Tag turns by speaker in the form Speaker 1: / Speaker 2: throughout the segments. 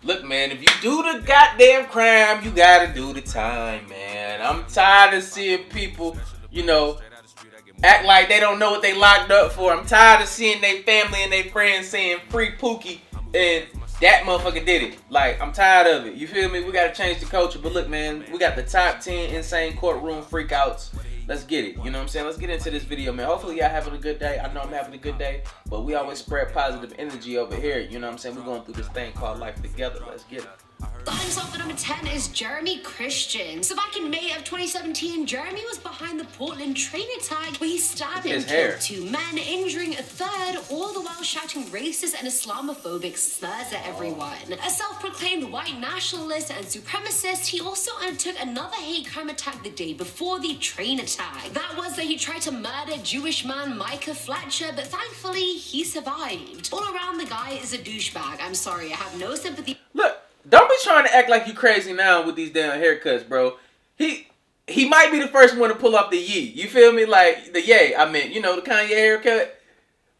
Speaker 1: Look, man, if you do the goddamn crime, you gotta do the time, man. I'm tired of seeing people, you know, act like they don't know what they locked up for. I'm tired of seeing their family and their friends saying free Pookie and that motherfucker did it. Like, I'm tired of it. You feel me? We gotta change the culture. But look, man, we got the top 10 insane courtroom freakouts. Let's get it. You know what I'm saying? Let's get into this video, man. Hopefully y'all having a good day. I know I'm having a good day, but we always spread positive energy over here. You know what I'm saying? We're going through this thing called life together. Let's get it.
Speaker 2: Starting us off at number 10 is Jeremy Christian. So back in May of 2017, Jeremy was behind the Portland train attack where he stabbed and killed 2 men, injuring a third, all the while shouting racist and Islamophobic slurs at everyone. A self-proclaimed white nationalist and supremacist, he also undertook another hate crime attack the day before the train attack. That was that he tried to murder Jewish man Micah Fletcher, but thankfully he survived. All around, the guy is a douchebag. I'm sorry, I have no sympathy.
Speaker 1: Look. Don't be trying to act like you crazy now with these damn haircuts, bro. He might be the first one to pull off the yee. You feel me? Like, the yay, I meant, you know, the Kanye haircut.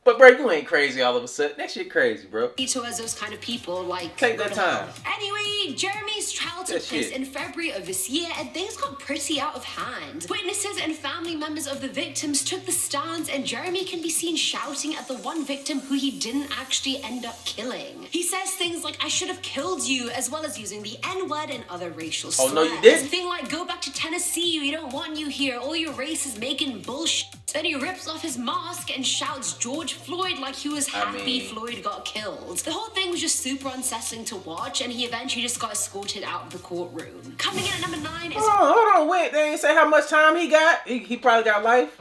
Speaker 1: But, bro, you ain't crazy all of a sudden. That shit crazy, bro.
Speaker 2: Towards those kind of people, like...
Speaker 1: Take that time.
Speaker 2: Anyway, Jeremy's trial took place in February of this year, and things got pretty out of hand. Witnesses and family members of the victims took the stands, and Jeremy can be seen shouting at the one victim who he didn't actually end up killing. He says things like, "I should have killed you," as well as using the N-word and other racial slurs.
Speaker 1: Oh, no, you didn't?
Speaker 2: Thing like, "Go back to Tennessee, we don't want you here, all your race is making bullshit." Then he rips off his mask and shouts George Floyd like he was happy Floyd got killed. The whole thing was just super unsettling to watch, and he eventually just got escorted out of the courtroom. Coming in at number 9 is...
Speaker 1: Hold on, wait. They ain't say how much time he got. He probably got life.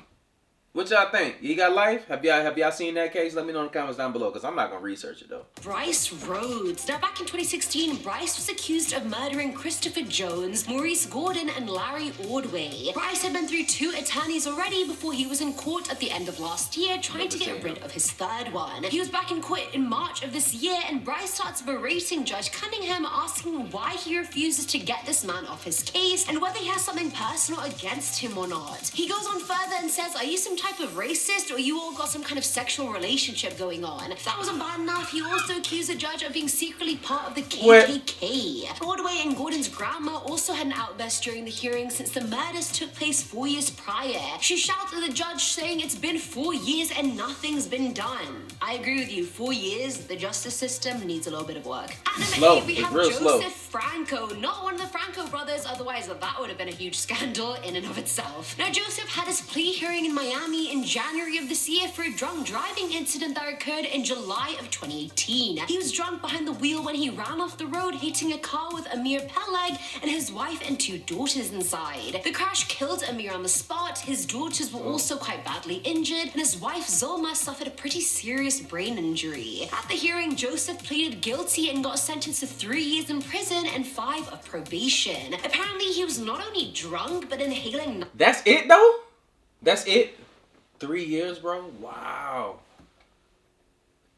Speaker 1: What y'all think? He got life? Have y'all seen that case? Let me know in the comments down below, because I'm not going to research it, though.
Speaker 2: Bryce Rhodes. Now, back in 2016, Bryce was accused of murdering Christopher Jones, Maurice Gordon, and Larry Ordway. Bryce had been through 2 attorneys already before he was in court at the end of last year, trying to get rid of his third one. He was back in court in March of this year, and Bryce starts berating Judge Cunningham, asking why he refuses to get this man off his case, and whether he has something personal against him or not. He goes on further and says, "Are you some type of racist, or you all got some kind of sexual relationship going on?" If that wasn't bad enough, he also accused the judge of being secretly part of the KKK. Ordway and Gordon's grandma also had an outburst during the hearing since the murders took place 4 years prior. She shouted at the judge saying it's been 4 years and nothing's been done. I agree with you, 4 years, the justice system needs a little bit of work. At number 8, we have Joseph Franco, not one of the Franco brothers, otherwise that would have been a huge scandal in and of itself. Now, Joseph had his plea hearing in Miami in January of this year for a drunk driving incident that occurred in July of 2018. He was drunk behind the wheel when he ran off the road, hitting a car with Amir Peleg and his wife and 2 daughters inside. The crash killed Amir on the spot, his daughters were also quite badly injured, and his wife Zulma suffered a pretty serious brain injury. At the hearing, Joseph pleaded guilty and got sentenced to 3 years in prison and 5 of probation. Apparently, he was not only drunk, but inhaling...
Speaker 1: That's it, though? That's it? 3 years, bro? Wow.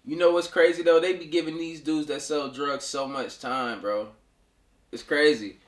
Speaker 1: You know what's crazy, though? They be giving these dudes that sell drugs so much time, bro. It's crazy.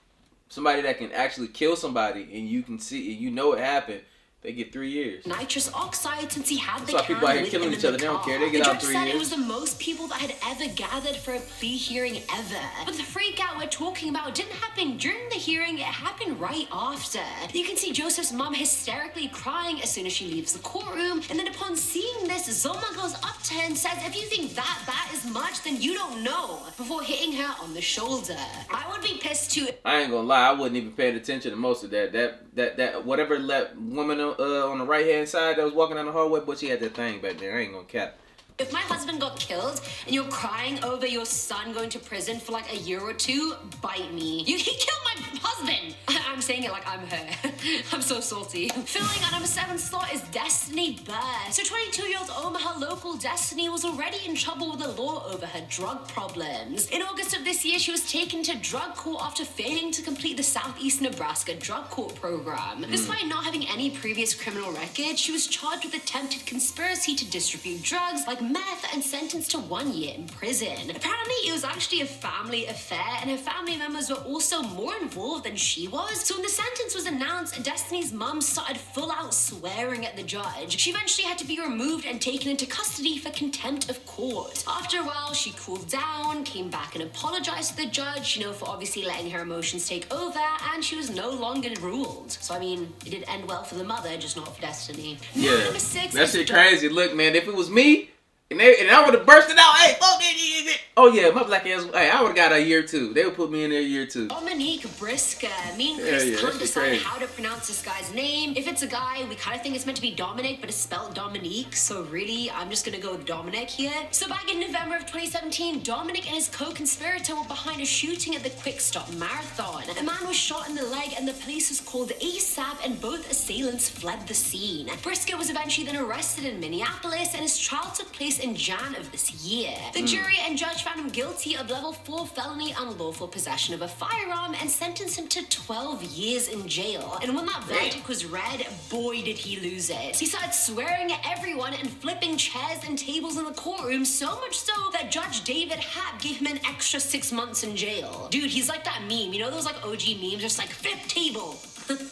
Speaker 1: Somebody that can actually kill somebody and you can see, and you know it happened, they get 3 years.
Speaker 2: Nitrous oxide since he had
Speaker 1: That's
Speaker 2: the
Speaker 1: why people out here killing each other. They don't care. They get out 3 years.
Speaker 2: It was the most people that had ever gathered for a plea hearing ever. But the freak out we're talking about didn't happen during the hearing. It happened right after. You can see Joseph's mom hysterically crying as soon as she leaves the courtroom. And then upon seeing this, Zulma goes up to her and says, "If you think that is much, then you don't know," before hitting her on the shoulder. I would be pissed too.
Speaker 1: I ain't gonna lie. I wasn't even paying attention to most of that. That whatever that woman on the right hand side that was walking down the hallway, but she had that thing back there. I ain't gonna cap.
Speaker 2: If my husband got killed and you're crying over your son going to prison for like a year or 2, bite me. He killed my husband. I'm saying it like I'm her. I'm so salty. Filling at number 7 slot is Destiny BURR. So 22-year-old Omaha local Destiny was already in trouble with the law over her drug problems. In August of this year, she was taken to drug court after failing to complete the Southeast Nebraska drug court program. Despite not having any previous criminal record, she was charged with attempted conspiracy to distribute drugs like meth and sentenced to 1 year in prison. Apparently, it was actually a family affair, and her family members were also more involved than she was, So when the sentence was announced, Destiny's mum started full out swearing at the judge. She eventually had to be removed and taken into custody for contempt of court. After a while, she cooled down, came back and apologized to the judge, for obviously letting her emotions take over, and she was no longer ruled. So I mean, it did end well for the mother, just not for Destiny.
Speaker 1: Yeah,
Speaker 2: number 6
Speaker 1: that shit crazy. Look, man, if it was me, and I would have bursted out, hey, fuck it. Oh yeah, my black ass, hey, I would have got a year too. They would put me in there a year too.
Speaker 2: Dominique BRISKEP. Me and Chris can't decide how to pronounce this guy's name. If it's a guy, we kind of think it's meant to be Dominic, but it's spelled Dominique. So really, I'm just gonna go with Dominic here. So back in November of 2017, Dominic and his co-conspirator were behind a shooting at the Quick Stop Marathon. A man was shot in the leg and the police was called ASAP and both assailants fled the scene. BRISKEP was eventually then arrested in Minneapolis and his trial took place in Jan of this year. The jury and judge found him guilty of level 4 felony unlawful possession of a firearm and sentenced him to 12 years in jail. And when that verdict was read, boy did he lose it. He started swearing at everyone and flipping chairs and tables in the courtroom, so much so that Judge David Happ gave him an extra 6 months in jail. Dude, he's like that meme, those like OG memes, just like flip table.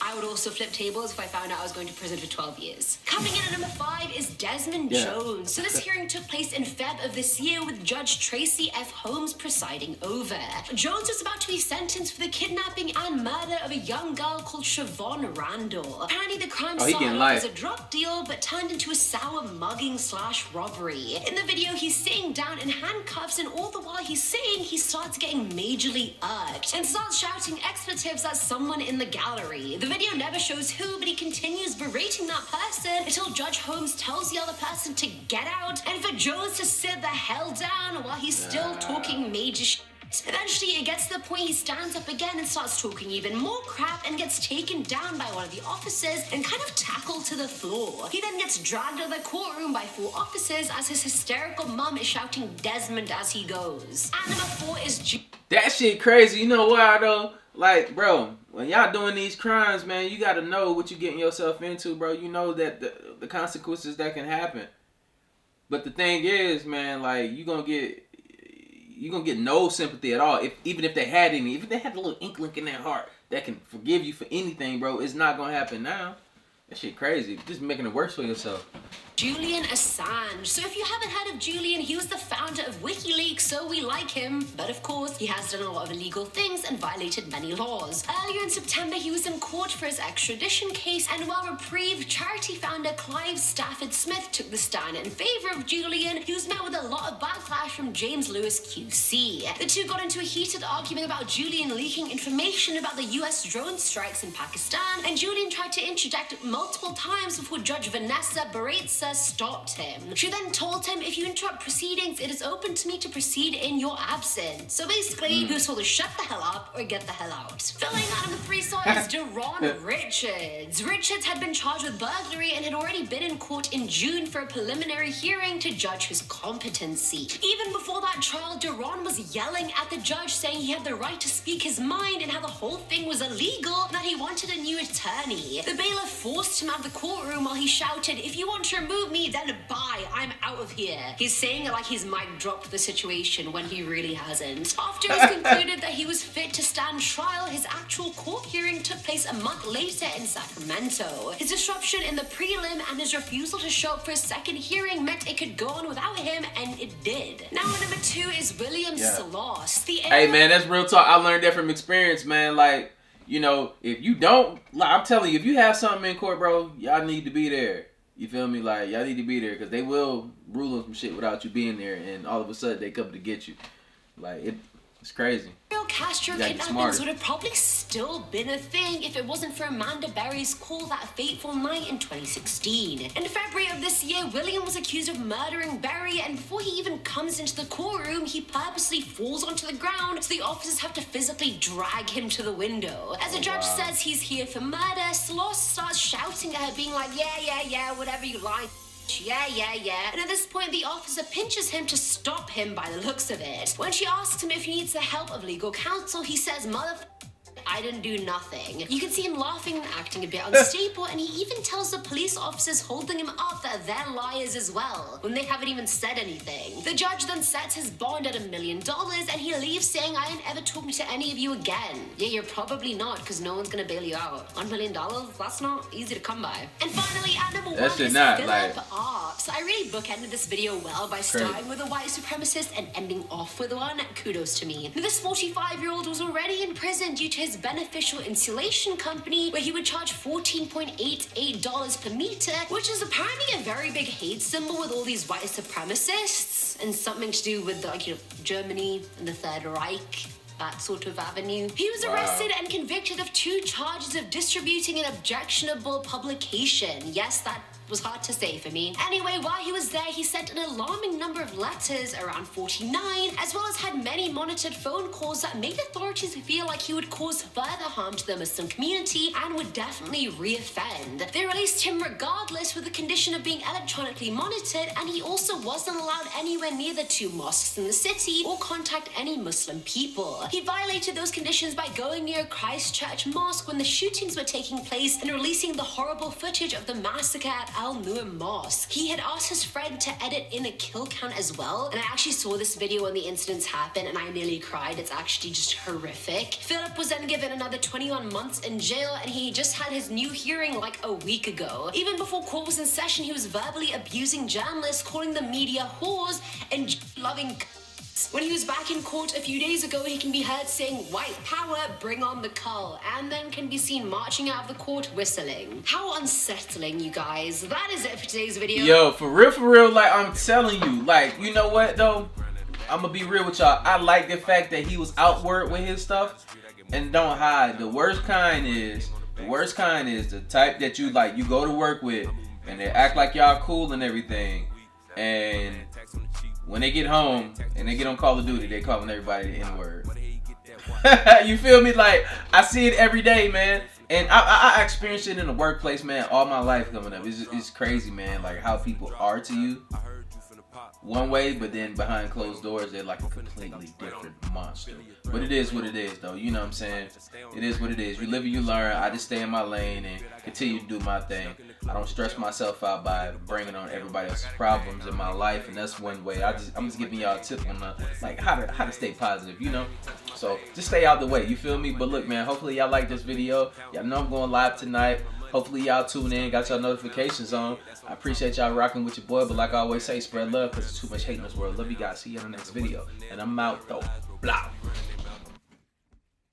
Speaker 2: I would also flip tables if I found out I was going to prison for 12 years. Coming in at number 5 is Desmond Jones. So this hearing took place in Feb of this year with Judge Tracy F. Holmes presiding over. Jones was about to be sentenced for the kidnapping and murder of a young girl called Siobhan Randall. Apparently the crime started off as a drug deal but turned into a sour mugging / robbery. In the video, he's sitting down in handcuffs and all the while he's sitting, he starts getting majorly irked and starts shouting expletives at someone in the gallery. The video never shows who, but he continues berating that person until Judge Holmes tells the other person to get out and for Jones to sit the hell down while he's still talking major shit. Eventually, it gets to the point he stands up again and starts talking even more crap and gets taken down by one of the officers and kind of tackled to the floor. He then gets dragged out of the courtroom by 4 officers as his hysterical mum is shouting Desmond as he goes. And number 4 is
Speaker 1: that shit crazy. You know why though? Like, bro, when y'all doing these crimes, man, you gotta know what you're getting yourself into, bro. You know that the consequences that can happen. But the thing is, man, like, you're gonna get no sympathy at all. Even if they had any, if they had a little inkling in their heart that can forgive you for anything, bro, it's not gonna happen now. That shit crazy. Just making it worse for yourself.
Speaker 2: Julian Assange. So if you haven't heard of Julian, he was the founder of WikiLeaks, so we like him. But of course, he has done a lot of illegal things and violated many laws. Earlier in September, he was in court for his extradition case, and while reprieved, charity founder Clive Stafford Smith took the stand in favor of Julian. He was met with a lot of backlash from James Lewis QC. The two got into a heated argument about Julian leaking information about the US drone strikes in Pakistan, and Julian tried to interject multiple times before Judge Vanessa Baretsa stopped him. She then told him, if you interrupt proceedings, it is open to me to proceed in your absence. So basically, he was told to shut the hell up or get the hell out. Filling out number 3 slot is DERON Richards. Richards had been charged with burglary and had already been in court in June for a preliminary hearing to judge his competency. Even before that trial, DERON was yelling at the judge saying he had the right to speak his mind and how the whole thing was illegal and that he wanted a new attorney. The bailiff forced him out of the courtroom while he shouted, if you want to remove me, then bye, I'm out of here. He's saying it like he's mic dropped the situation when he really hasn't. After it was concluded that he was fit to stand trial, his actual court hearing took place a month later in Sacramento. His disruption in the prelim and his refusal to show up for his second hearing meant it could go on without him, and it did. Now number 2 is William SLOSS. Hey
Speaker 1: man, that's real talk. I learned that from experience, man. Like, if you don't, like, I'm telling you, if you have something in court, bro, y'all need to be there. You feel me? Like, y'all need to be there because they will rule on some shit without you being there, and all of a sudden they come to get you. Like, it's crazy.
Speaker 2: Castro kidnappings would have probably still been a thing if it wasn't for Amanda Berry's call that fateful night in 2016. In February of this year, William was accused of murdering Berry, and before he even comes into the courtroom, he purposely falls onto the ground, so the officers have to physically drag him to the window. As the judge says he's here for murder, Sloss starts shouting at her, being like, yeah, whatever you like. Yeah. And at this point, the officer pinches him to stop him by the looks of it. When she asks him if he needs the help of legal counsel, he says, I didn't do nothing. You can see him laughing and acting a bit unstable, and he even tells the police officers holding him up that they're liars as well, when they haven't even said anything. The judge then sets his bond at $1 million, and he leaves saying, I ain't ever talking to any of you again. Yeah, you're probably not, because no one's gonna bail you out. $1 million, that's not easy to come by. And finally, at number 1 is Philip ARPS. I really bookended this video well by starting with a white supremacist and ending off with one. Kudos to me. Now, this 45-year-old was already in prison due to his beneficial insulation company, where he would charge $14.88 per meter, which is apparently a very big hate symbol with all these white supremacists, and something to do with, like, you know, Germany and the Third Reich, that sort of avenue. He was arrested and convicted of 2 charges of distributing an objectionable publication. Yes, that was hard to say for me. Anyway, while he was there, he sent an alarming number of letters, around 49, as well as had many monitored phone calls that made authorities feel like he would cause further harm to the Muslim community and would definitely re-offend. They released him regardless with the condition of being electronically monitored, and he also wasn't allowed anywhere near the 2 mosques in the city or contact any Muslim people. He violated those conditions by going near Christchurch Mosque when the shootings were taking place and releasing the horrible footage of the massacre at Al-Nur Mosque. He had asked his friend to edit in a kill count as well, and I actually saw this video when the incidents happened and I nearly cried. It's actually just horrific. Philip was then given another 21 months in jail, and he just had his new hearing like a week ago. Even before court was in session, he was verbally abusing journalists, calling the media whores and loving. When he was back in court a few days ago, he can be heard saying, white power, bring on the cull, and then can be seen marching out of the court whistling. How unsettling, you guys. That is it for today's video.
Speaker 1: Yo, for real, like, I'm telling you, like, you know what, though? I'm gonna be real with y'all. I like the fact that he was outward with his stuff and don't hide. The worst kind is the type that you, like, you go to work with and they act like y'all cool and everything, and when they get home and they get on Call of Duty, they calling everybody the N-word. You feel me? Like, I see it every day, man. And I experienced it in the workplace, man, all my life coming up. It's crazy, man, like how people are to you one way, but then behind closed doors, they're like a completely different monster. But it is what it is, though. You know what I'm saying? It is what it is. You live and you learn. I just stay in my lane and continue to do my thing. I don't stress myself out by bringing on everybody else's problems in my life, and that's one way. I'm just giving y'all a tip on like how to stay positive, you know. So just stay out the way. You feel me? But look, man. Hopefully y'all like this video. Y'all know I'm going live tonight. Hopefully y'all tune in, got y'all notifications on. I appreciate y'all rocking with your boy, but like I always say, spread love because there's too much hate in this world. Love you guys. See you in the next video. And I'm out though. Blah.